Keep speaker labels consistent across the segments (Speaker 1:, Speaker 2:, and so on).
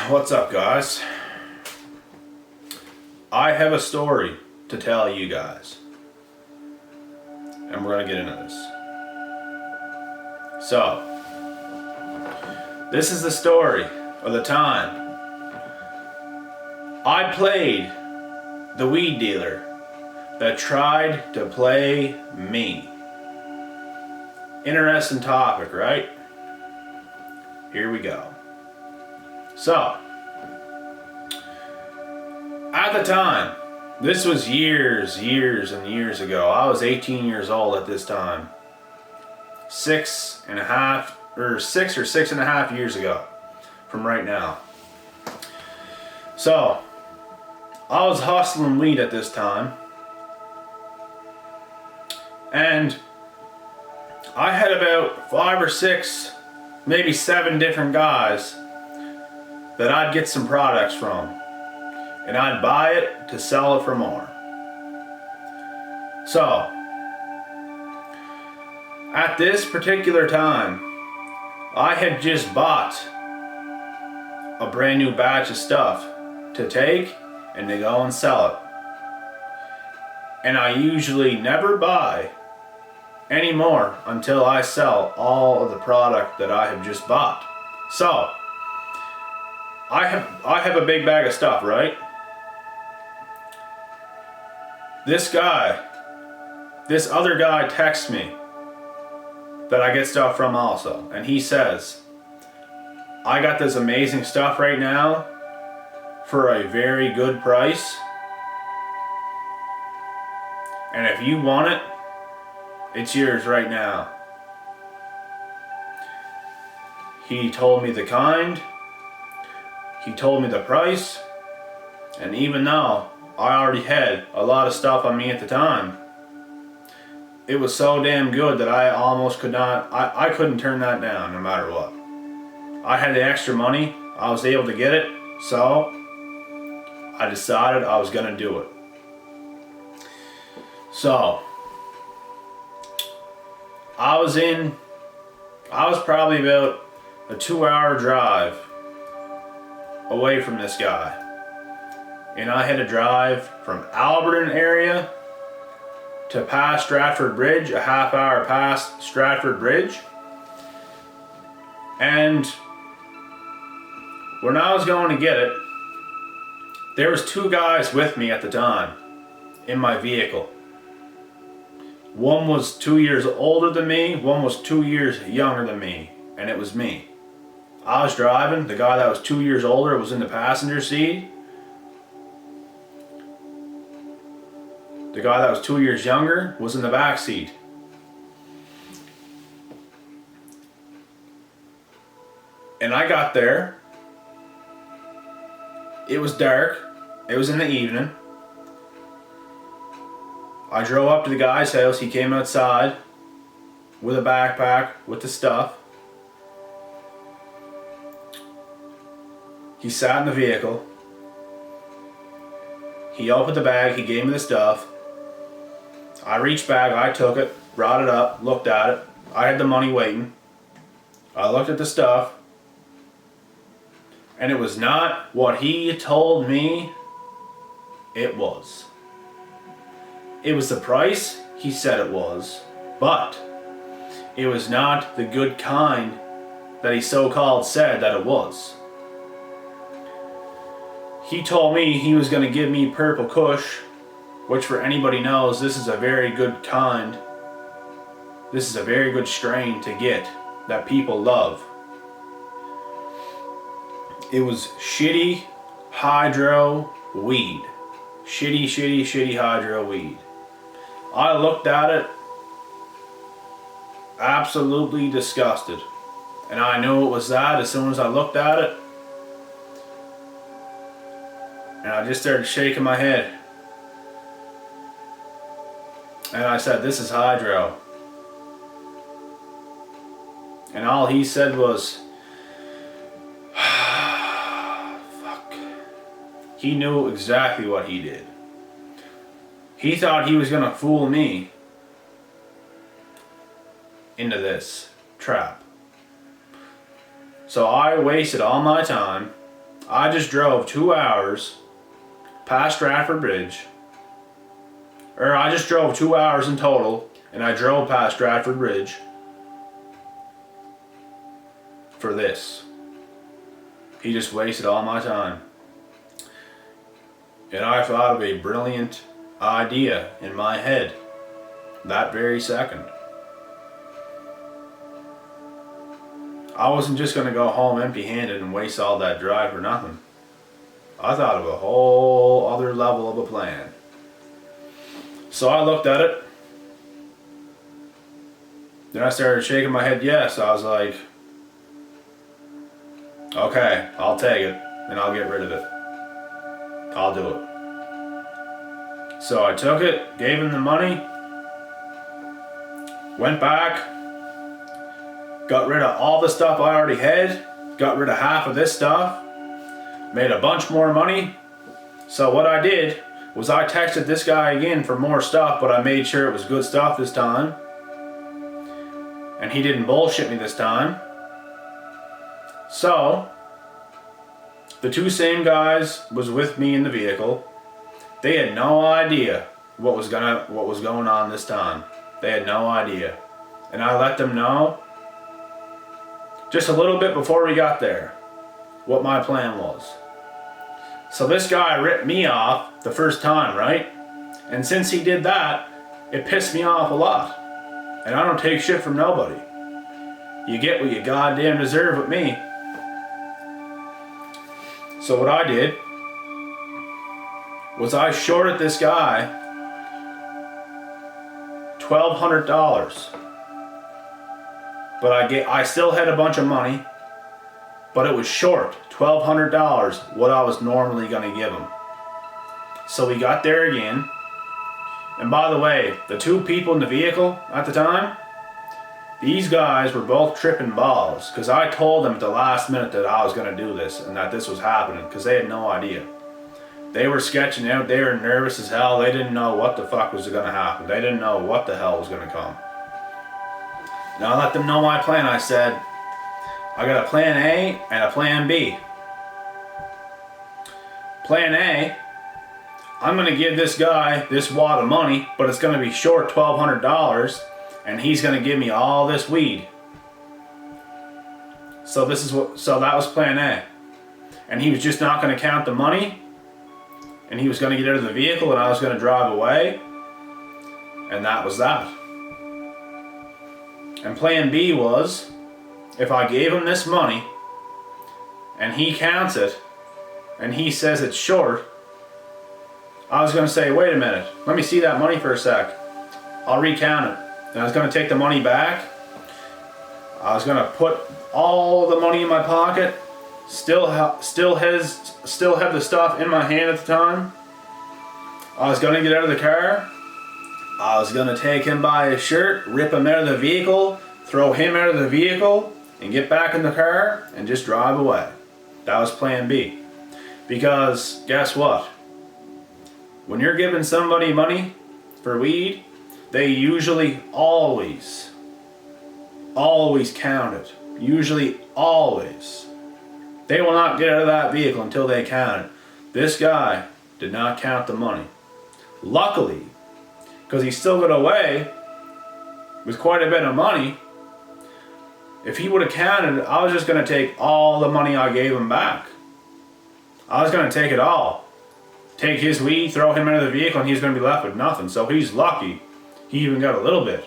Speaker 1: What's up, guys? I have a story to tell you guys, and we're gonna get into this. So, this is the story of the time I played the weed dealer that tried to play me. Interesting topic, right? Here we go. So, at the time, this was years and years ago. I was 18 years old at this time. 6 or 6.5 years ago from right now. So, I was hustling weed at this time. And I had about 5 or 6, maybe 7 different guys that I'd get some products from. And I'd buy it to sell it for more. So, at this particular time, I had just bought a brand new batch of stuff to take and to go and sell it. And I usually never buy any more until I sell all of the product that I have just bought. So, I have a big bag of stuff, right? This other guy texts me that I get stuff from also, and he says, I got this amazing stuff right now for a very good price, and if you want it, it's yours right now. He told me the kind, he told me the price, and even though I already had a lot of stuff on me at the time, it was so damn good that I almost could not, I couldn't turn that down no matter what. I had the extra money, I was able to get it, so I decided I was gonna do it. So, I was probably about a 2-hour drive away from this guy. And I had to drive from Alberton area to past Stratford Bridge, a half hour past Stratford Bridge. And when I was going to get it, there was 2 guys with me at the time in my vehicle. One was 2 years older than me, one was 2 years younger than me, and it was me. I was driving, the guy that was 2 years older was in the passenger seat. The guy that was 2 years younger was in the back seat. And I got there. It was dark. It was in the evening. I drove up to the guy's house. He came outside with a backpack with the stuff. He sat in the vehicle. He opened the bag. He gave me the stuff. I reached back, I took it, brought it up, looked at it. I had the money waiting. I looked at the stuff. And it was not what he told me it was. It was the price he said it was, but it was not the good kind that he so-called said that it was. He told me he was going to give me Purple Kush, which for anybody knows, this is a very good kind. This is a very good strain to get that people love. It was shitty hydro weed. Shitty hydro weed. I looked at it, absolutely disgusted. And I knew it was that as soon as I looked at it. And I just started shaking my head. And I said, this is hydro. And all he said was, fuck. He knew exactly what he did. He thought he was gonna fool me into this trap. So I wasted all my time. I just drove 2 hours past Stratford Bridge. Or I just drove 2 hours in total, and I drove past Stratford Bridge for this. He just wasted all my time. And I thought of a brilliant idea in my head that very second. I wasn't just going to go home empty-handed and waste all that drive for nothing. I thought of a whole other level of a plan. So I looked at it. Then I started shaking my head yes. I was like, okay, I'll take it and I'll get rid of it. I'll do it. So I took it, gave him the money, went back, got rid of all the stuff I already had, got rid of half of this stuff, made a bunch more money. So what I did was I texted this guy again for more stuff, but I made sure it was good stuff this time. And he didn't bullshit me this time. So the two same guys was with me in the vehicle. They had no idea what was going on this time. They had no idea. And I let them know just a little bit before we got there what my plan was. So this guy ripped me off the first time, right? And since he did that, it pissed me off a lot. And I don't take shit from nobody. You get what you goddamn deserve with me. So what I did was I shorted this guy $1,200. But I still had a bunch of money, but it was short $1,200 what I was normally going to give him. So we got there again. And by the way, the two people in the vehicle at the time, these guys were both tripping balls because I told them at the last minute that I was going to do this and that this was happening because they had no idea. They were sketching out, they were nervous as hell, they didn't know what the fuck was going to happen. They didn't know what the hell was going to come. Now I let them know my plan. I said, I got a plan A and a plan B. Plan A, I'm going to give this guy this wad of money, but it's going to be short $1,200, and he's going to give me all this weed. So that was plan A. And he was just not going to count the money, and he was going to get out of the vehicle, and I was going to drive away, and that was that. And plan B was, if I gave him this money, and he counts it, and he says it's short, I was going to say, wait a minute, let me see that money for a sec. I'll recount it. And I was going to take the money back. I was going to put all the money in my pocket. Still have the stuff in my hand at the time. I was going to get out of the car. I was going to take him by his shirt, rip him out of the vehicle, throw him out of the vehicle, and get back in the car and just drive away. That was plan B. Because guess what? When you're giving somebody money for weed, they usually always count it. Usually always. They will not get out of that vehicle until they count it. This guy did not count the money. Luckily, because he still got away with quite a bit of money, if he would have counted, I was just going to take all the money I gave him back. I was going to take it all. Take his weed, throw him into the vehicle, and he's going to be left with nothing. So he's lucky. He even got a little bit.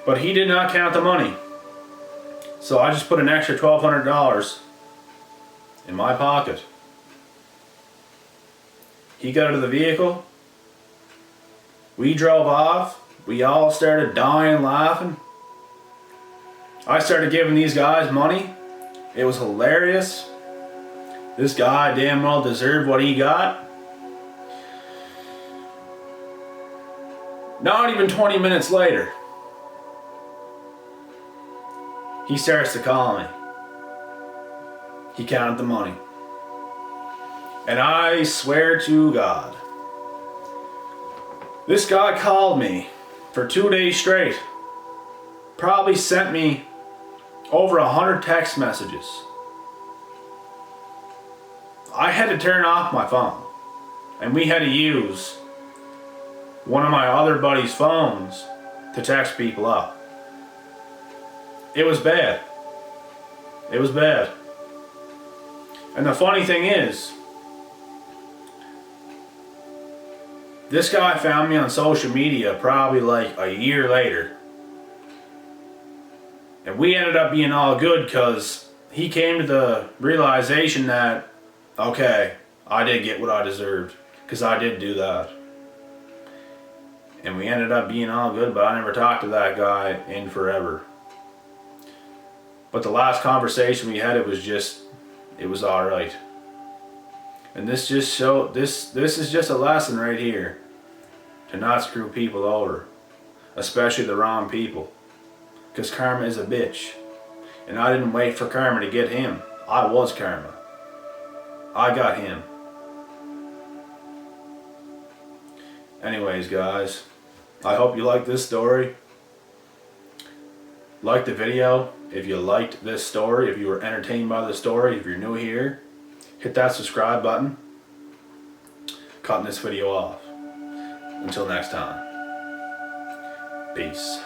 Speaker 1: But he did not count the money. So I just put an extra $1,200 in my pocket. He got out of the vehicle. We drove off. We all started dying laughing. I started giving these guys money. It was hilarious. This guy damn well deserved what he got. Not even 20 minutes later, he starts to call me. He counted the money. And I swear to God, this guy called me for 2 days straight. Probably sent me over 100 text messages. I had to turn off my phone. And we had to use one of my other buddies' phones to text people up. It was bad. It was bad. And the funny thing is, this guy found me on social media probably like a year later. And we ended up being all good because he came to the realization that, okay, I did get what I deserved because I did do that. And we ended up being all good, but I never talked to that guy in forever. But the last conversation we had, it was alright. And this is just a lesson right here. To not screw people over. Especially the wrong people. Because karma is a bitch. And I didn't wait for karma to get him. I was karma. I got him. Anyways, guys, I hope you liked this story. Like the video if you liked this story, if you were entertained by the story, if you're new here, hit that subscribe button. Cutting this video off. Until next time. Peace.